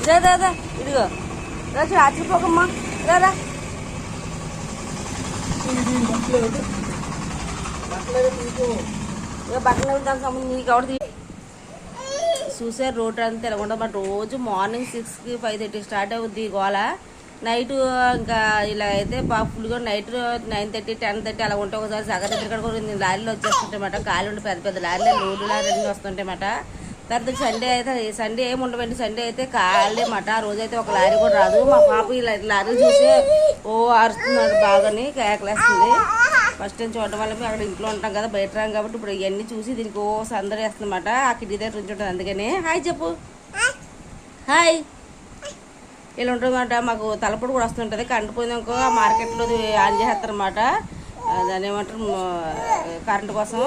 రా ఇదిగో రా ఆచిపోకమ్మా రా బట్టలు దానికి సంబంధించి నీకు ఎవరు చూసారు రోడ్ అంతా తెలకుండా మరి రోజు మార్నింగ్ 6కి 5:30 స్టార్ట్ అవుద్ది గోళ నైట్ ఇంకా ఇలా అయితే ఫుల్గా నైట్ 9:30 10:30 అలా ఉంటే ఒకసారి సగం దగ్గర కూడా లారీలు వచ్చేస్తుంటాయన్నమాట ఖాళీ ఉంటే పెద్ద పెద్ద లారీలు లోడ్లు లారీలు వస్తుంటాయన్నమాట తర్వాత సండే అయితే సండే ఏమి ఉండవండి సండే అయితే ఖాళీ అన్నమాట ఆ రోజైతే ఒక లారీ కూడా రాదు మా పాప ఇలా లారీ చూసి అరుస్తున్నాడు బాగాని కేకలేస్తుంది ఫస్ట్ టైం చూడటం వల్ల మేము అక్కడ ఇంట్లో ఉంటాం కదా బయట రాం కాబట్టి ఇప్పుడు ఇవన్నీ చూసి దీనికి సందడి వేస్తుందన్నమాట ఆ కిడ్నీ దగ్గర ఉంచుంటుంది అందుకని హాయ్ చెప్పు హాయ్ ఇలా ఉంటుందన్నమాట మాకు తలపొడి కూడా వస్తుంటుంది కంటిపోయినాకో ఆ మార్కెట్లో ఆన్ చేస్తారన్నమాట దాన్ని ఏమంటారు కరెంటు కోసం